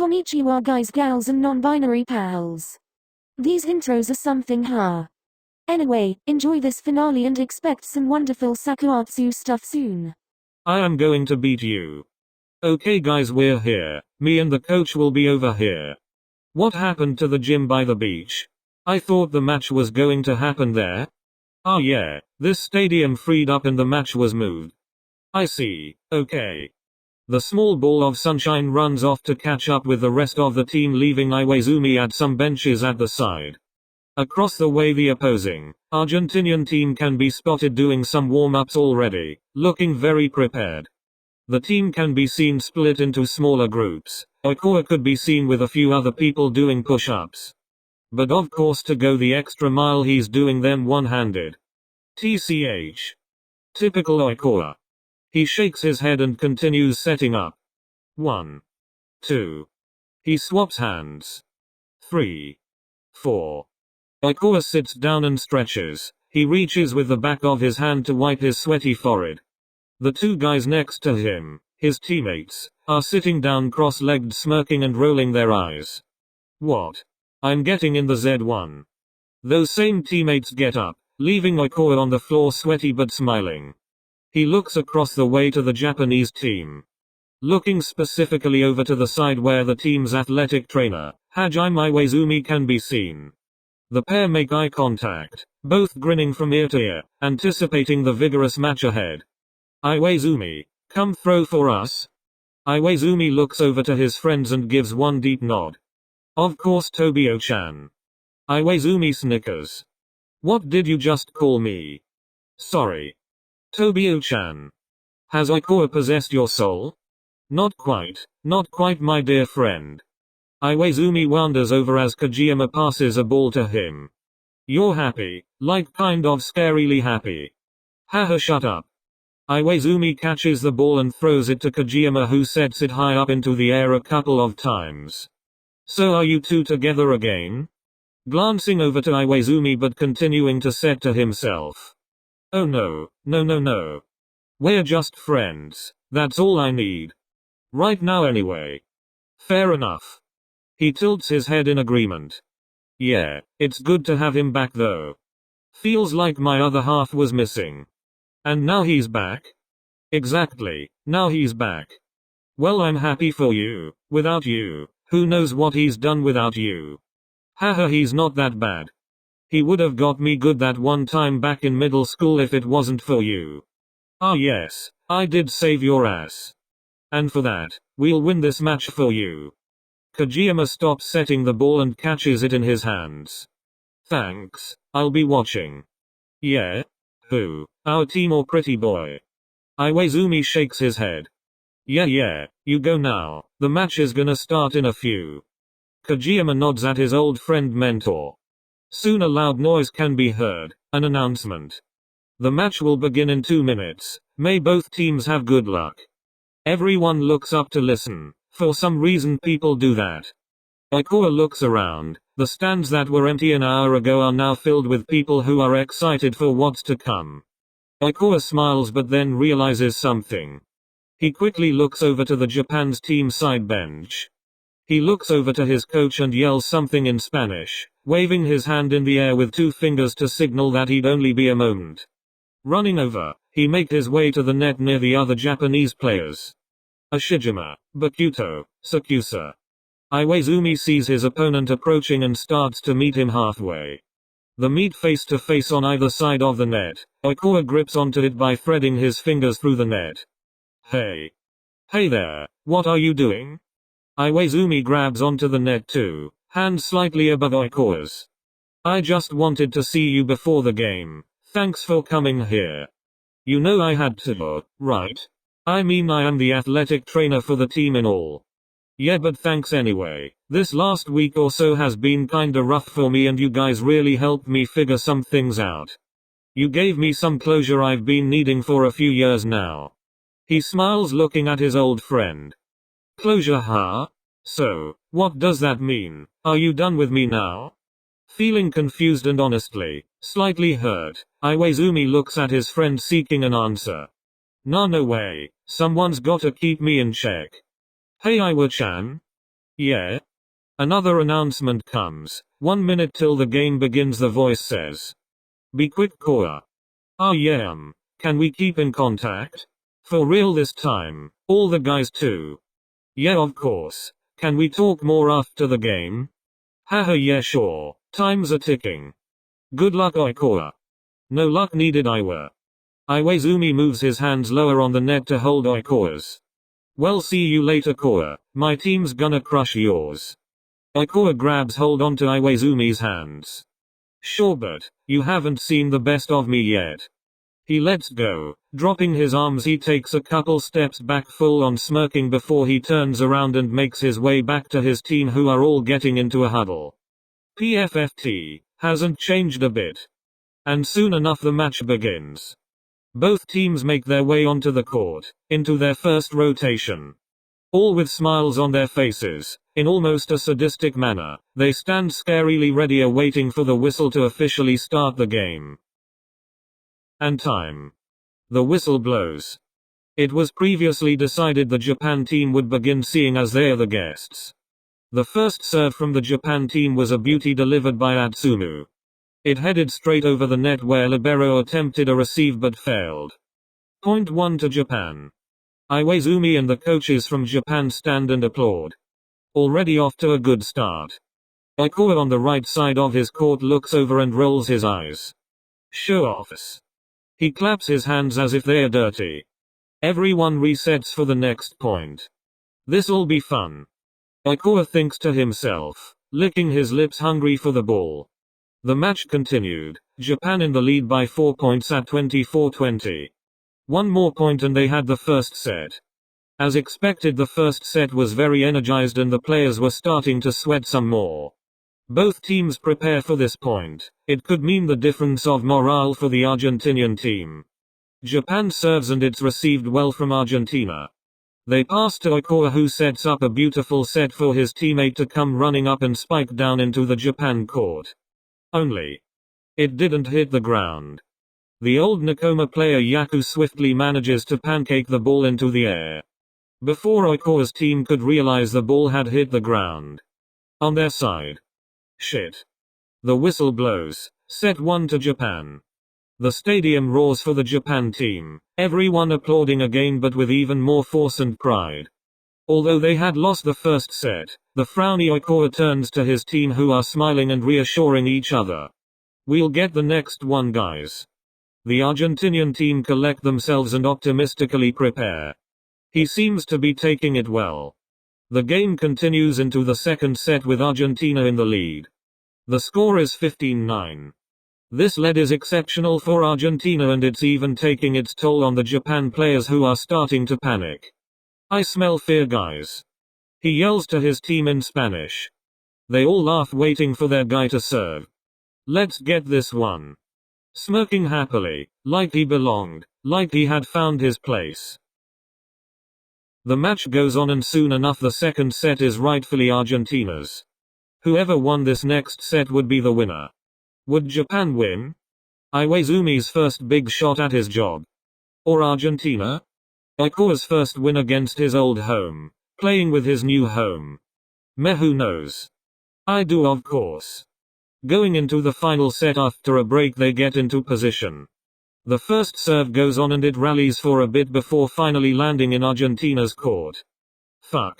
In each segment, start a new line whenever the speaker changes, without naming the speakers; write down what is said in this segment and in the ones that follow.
Konnichiwa guys, gals and non-binary pals. These intros are something, huh? Anyway, enjoy this finale and expect some wonderful Sakuatsu stuff soon.
I am going to beat you. Okay guys, we're here. Me and the coach will be over here. What happened to the gym by the beach? I thought the match was going to happen there. Oh yeah, this stadium freed up and the match was moved. I see, okay. The small ball of sunshine runs off to catch up with the rest of the team, leaving Iwaizumi at some benches at the side. Across the way, the opposing Argentinian team can be spotted doing some warm-ups already, looking very prepared. The team can be seen split into smaller groups. Oikawa could be seen with a few other people doing push-ups. But of course, to go the extra mile, he's doing them one-handed. TCH. Typical Oikawa. He shakes his head and continues setting up. 1. 2. He swaps hands. 3. 4. Oikawa sits down and stretches. He reaches with the back of his hand to wipe his sweaty forehead. The two guys next to him, his teammates, are sitting down cross-legged, smirking and rolling their eyes. What? I'm getting in the Z1. Those same teammates get up, leaving Oikawa on the floor sweaty but smiling. He looks across the way to the Japanese team. Looking specifically over to the side where the team's athletic trainer, Haikyuu Iwaizumi, can be seen. The pair make eye contact, both grinning from ear to ear, anticipating the vigorous match ahead. Iwaizumi, come throw for us? Iwaizumi looks over to his friends and gives one deep nod. Of course, Tobio-chan. Iwaizumi snickers. What did you just call me? Sorry. Tobio-chan. Has Oikawa possessed your soul? Not quite, my dear friend. Iwaizumi wanders over as Kojima passes a ball to him. You're happy, like kind of scarily happy. Haha, shut up. Iwaizumi catches the ball and throws it to Kojima, who sets it high up into the air a couple of times. So are you two together again? Glancing over to Iwaizumi but continuing to set to himself. Oh no. We're just friends. That's all I need. Right now anyway. Fair enough. He tilts his head in agreement. Yeah, it's good to have him back though. Feels like my other half was missing. And now he's back? Exactly, now he's back. Well, I'm happy for you. Without you, who knows what he's done without you. Haha, he's not that bad. He would have got me good that one time back in middle school if it wasn't for you. Ah yes, I did save your ass. And for that, we'll win this match for you. Kojima stops setting the ball and catches it in his hands. Thanks, I'll be watching. Yeah? Who, our team or pretty boy? Iwaizumi shakes his head. Yeah, you go now, the match is gonna start in a few. Kojima nods at his old friend mentor. Soon a loud noise can be heard, an announcement. The match will begin in 2 minutes, may both teams have good luck. Everyone looks up to listen, for some reason people do that. Oikawa looks around, the stands that were empty an hour ago are now filled with people who are excited for what's to come. Oikawa smiles but then realizes something. He quickly looks over to the Japan's team side bench. He looks over to his coach and yells something in Spanish, waving his hand in the air with 2 fingers to signal that he'd only be a moment. Running over, he makes his way to the net near the other Japanese players. Ashijima, Bakuto, Sakusa. Iwaizumi sees his opponent approaching and starts to meet him halfway. The meet face to face on either side of the net. Oikawa grips onto it by threading his fingers through the net. Hey there, what are you doing? Iwaizumi grabs onto the net too, hand slightly above Oikawa's. I just wanted to see you before the game, thanks for coming here. You know I had to, right? I mean, I am the athletic trainer for the team and all. Yeah, but thanks anyway. This last week or so has been kinda rough for me and you guys really helped me figure some things out. You gave me some closure I've been needing for a few years now. He smiles looking at his old friend. Closure, huh? So, what does that mean? Are you done with me now? Feeling confused and honestly, slightly hurt, Iwaizumi looks at his friend seeking an answer. Nah, no way, someone's gotta keep me in check. Hey Iwa-chan? Yeah? Another announcement comes. 1 minute till the game begins, the voice says. Be quick, Koa. Ah yeah, can we keep in contact? For real this time. All the guys too. Yeah, of course. Can we talk more after the game? Haha, yeah, sure. Time's a ticking. Good luck, Oikawa. No luck needed, Iwaizumi moves his hands lower on the net to hold Oikawa's. Well, see you later, Koa. My team's gonna crush yours. Oikawa grabs hold onto Iwaizumi's hands. Sure, but you haven't seen the best of me yet. He lets go. Dropping his arms, he takes a couple steps back, full on smirking, before he turns around and makes his way back to his team, who are all getting into a huddle. PFFT hasn't changed a bit. And soon enough the match begins. Both teams make their way onto the court, into their first rotation. All with smiles on their faces, in almost a sadistic manner, they stand scarily ready, awaiting for the whistle to officially start the game. And time. The whistle blows. It was previously decided the Japan team would begin, seeing as they are the guests. The first serve from the Japan team was a beauty delivered by Atsumu. It headed straight over the net, where libero attempted a receive but failed. Point 1 to Japan. Iwaizumi and the coaches from Japan stand and applaud. Already off to a good start. Oikawa on the right side of his court looks over and rolls his eyes. Show offs. He claps his hands as if they're dirty. Everyone resets for the next point. This'll be fun. Oikawa thinks to himself, licking his lips, hungry for the ball. The match continued, Japan in the lead by 4 points at 24-20. One more point and they had the first set. As expected, the first set was very energized and the players were starting to sweat some more. Both teams prepare for this point. It could mean the difference of morale for the Argentinian team. Japan serves and it's received well from Argentina. They pass to Oikawa, who sets up a beautiful set for his teammate to come running up and spike down into the Japan court. Only it didn't hit the ground. The old Nakoma player Haikyuu swiftly manages to pancake the ball into the air. Before Oikawa's team could realize the ball had hit the ground. On their side. Shit. The whistle blows. Set 1 to Japan. The stadium roars for the Japan team, everyone applauding again, but with even more force and pride. Although they had lost the first set, the frowny Oikawa turns to his team, who are smiling and reassuring each other. We'll get the next one, guys. The Argentinian team collect themselves and optimistically prepare. He seems to be taking it well. The game continues into the second set with Argentina in the lead. The score is 15-9. This lead is exceptional for Argentina, and it's even taking its toll on the Japan players, who are starting to panic. I smell fear, guys. He yells to his team in Spanish. They all laugh, waiting for their guy to serve. Let's get this one. Smirking happily, like he belonged, like he had found his place. The match goes on, and soon enough the second set is rightfully Argentina's. Whoever won this next set would be the winner. Would Japan win? Iwaizumi's first big shot at his job. Or Argentina? Oikawa's first win against his old home, playing with his new home. Who knows? I do, of course. Going into the final set after a break, they get into position. The first serve goes on and it rallies for a bit before finally landing in Argentina's court. Fuck.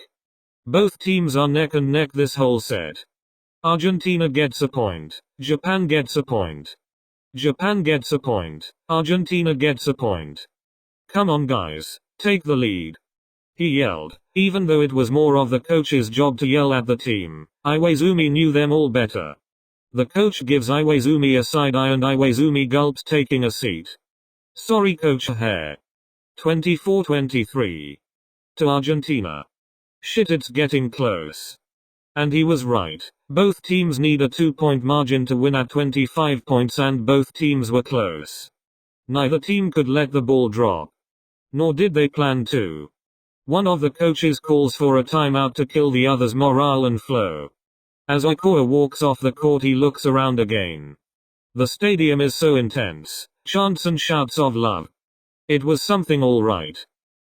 Both teams are neck and neck this whole set. Argentina gets a point. Japan gets a point. Japan gets a point. Argentina gets a point. Come on, guys. Take the lead. He yelled, even though it was more of the coach's job to yell at the team. Iwaizumi knew them all better. The coach gives Iwaizumi a side eye and Iwaizumi gulps, taking a seat. Sorry, Coach Hair. 24-23. To Argentina. Shit, it's getting close. And he was right. Both teams need a 2-point margin to win at 25 points, and both teams were close. Neither team could let the ball drop. Nor did they plan to. One of the coaches calls for a timeout to kill the other's morale and flow. As Oikawa walks off the court, he looks around again. The stadium is so intense. Chants and shouts of love. It was something alright.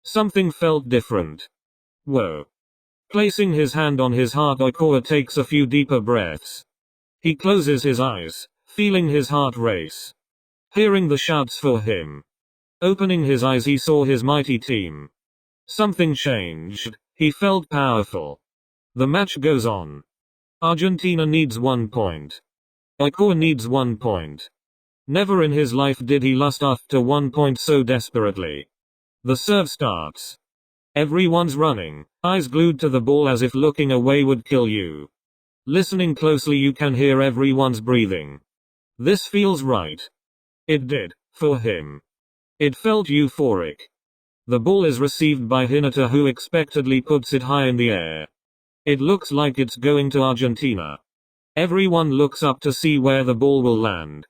Something felt different. Whoa. Placing his hand on his heart, Oikawa takes a few deeper breaths. He closes his eyes, feeling his heart race. Hearing the shouts for him. Opening his eyes, he saw his mighty team. Something changed. He felt powerful. The match goes on. Argentina needs 1 point. Oikawa needs 1 point. Never in his life did he lust after 1 point so desperately. The serve starts. Everyone's running, eyes glued to the ball as if looking away would kill you. Listening closely, you can hear everyone's breathing. This feels right. It did, for him. It felt euphoric. The ball is received by Hinata, who expectedly puts it high in the air. It looks like it's going to Argentina. Everyone looks up to see where the ball will land.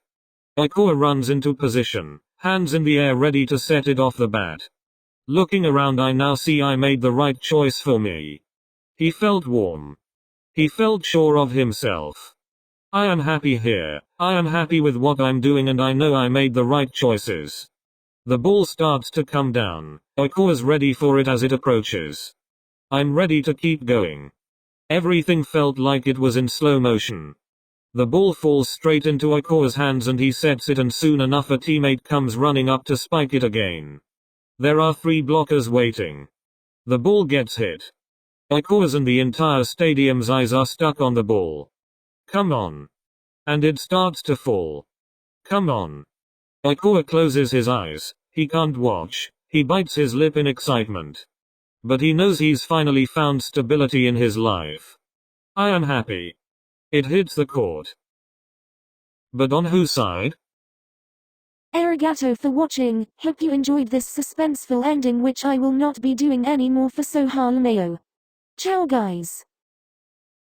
Oikawa runs into position, hands in the air ready to set it off the bat. Looking around, I now see I made the right choice for me. He felt warm. He felt sure of himself. I am happy here. I am happy with what I'm doing, and I know I made the right choices. The ball starts to come down. Oikawa's ready for it as it approaches. I'm ready to keep going. Everything felt like it was in slow motion. The ball falls straight into Oikawa's hands and he sets it, and soon enough a teammate comes running up to spike it again. There are 3 blockers waiting. The ball gets hit. Oikawa's and the entire stadium's eyes are stuck on the ball. Come on. And it starts to fall. Come on. Oikawa closes his eyes. He can't watch. He bites his lip in excitement. But he knows he's finally found stability in his life. I am happy. It hits the court. But on whose side?
Arigato for watching. Hope you enjoyed this suspenseful ending, which I will not be doing anymore for so Halameo. Ciao guys.